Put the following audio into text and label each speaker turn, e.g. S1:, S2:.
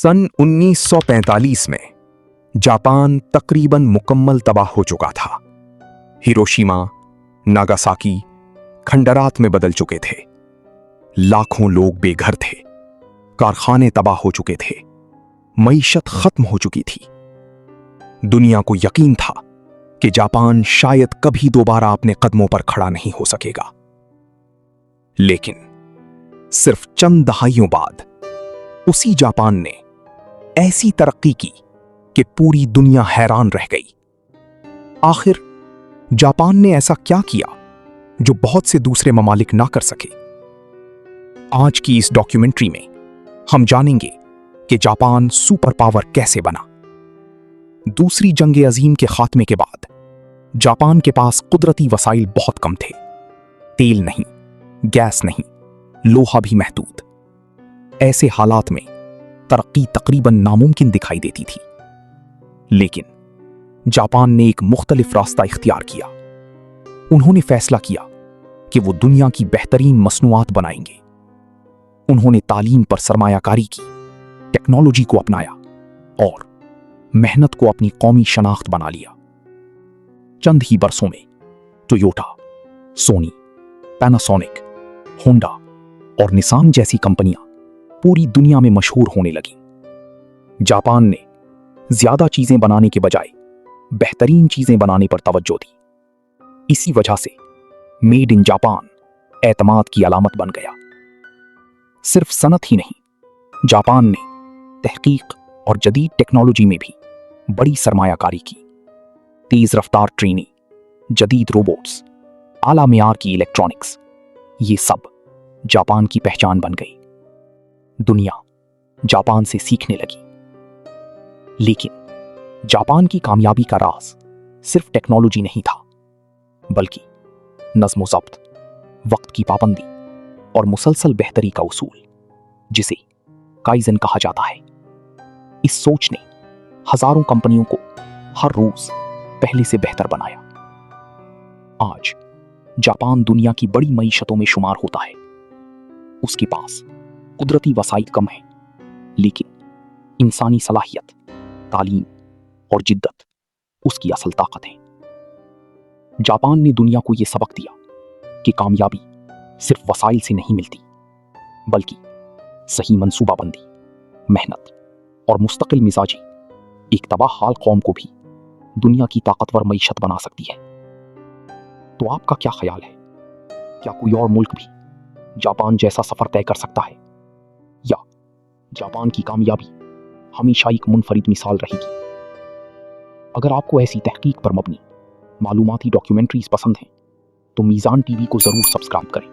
S1: सन 1945 में जापान तकरीबन मुकम्मल तबाह हो चुका था। हिरोशिमा, नागासाकी खंडरात में बदल चुके थे। लाखों लोग बेघर थे, कारखाने तबाह हो चुके थे, मईशत खत्म हो चुकी थी। दुनिया को यकीन था कि जापान शायद कभी दोबारा अपने कदमों पर खड़ा नहीं हो सकेगा। लेकिन सिर्फ चंद दहाइयों बाद उसी जापान ने ऐसी तरक्की की कि पूरी दुनिया हैरान रह गई। आखिर जापान ने ऐसा क्या किया जो बहुत से दूसरे ममालिक ना कर सके? आज की इस डॉक्यूमेंट्री में हम जानेंगे कि जापान सुपर पावर कैसे बना। दूसरी जंग अजीम के खात्मे के बाद जापान के पास कुदरती वसाइल बहुत कम थे। तेल नहीं, गैस नहीं, लोहा भी महदूद। ऐसे हालात में तरक्की तकरीबन नामुमकिन दिखाई देती थी। लेकिन जापान ने एक मुख्तलिफ रास्ता इख्तियार किया। उन्होंने फैसला किया कि वो दुनिया की बेहतरीन मसनूआत बनाएंगे। उन्होंने तालीम पर सरमायाकारी की, टेक्नोलॉजी को अपनाया और मेहनत को अपनी कौमी शनाख्त बना लिया। चंद ही बरसों में टोयोटा, सोनी, पैनासोनिक, होंडा और निसान जैसी कंपनियां पूरी दुनिया में मशहूर होने लगी। जापान ने ज्यादा चीजें बनाने के बजाय बेहतरीन चीजें बनाने पर तवज्जो दी। इसी वजह से मेड इन जापान एतमाद की अलामत बन गया। सिर्फ सनत ही नहीं, जापान ने तहकीक और जदीद टेक्नोलॉजी में भी बड़ी सरमायाकारी की। तेज रफ्तार ट्रेनें, जदीद रोबोट्स, आला मियार की इलेक्ट्रॉनिक्स, ये सब जापान की पहचान बन गई। दुनिया जापान से सीखने लगी। लेकिन जापान की कामयाबी का राज सिर्फ टेक्नोलॉजी नहीं था, बल्कि नज़्म ज़ब्त, वक्त की पाबंदी और मुसलसल बेहतरी का उसूल, जिसे काइज़न कहा जाता है। इस सोच ने हजारों कंपनियों को हर रोज पहले से बेहतर बनाया। आज जापान दुनिया की बड़ी मईशतों में शुमार होता है। उसके पास कुदरती वसाइल कम है, लेकिन इंसानी सलाहियत, तालीम और जिद्दत उसकी असल ताकत है। जापान ने दुनिया को यह सबक दिया कि कामयाबी सिर्फ वसाइल से नहीं मिलती, बल्कि सही मंसूबाबंदी, मेहनत और मुस्तकिल मिजाजी एक तबाह हाल कौम को भी दुनिया की ताकतवर मईशत बना सकती है। तो आपका क्या ख्याल है? क्या कोई और मुल्क भी जापान जैसा सफर तय कर सकता है, या जापान की कामयाबी हमेशा एक मुनफरिद मिसाल रहेगी? अगर आपको ऐसी तहकीक पर मबनी मालूमाती डॉक्यूमेंट्रीज पसंद हैं तो मीज़ान टीवी को जरूर सब्सक्राइब करें।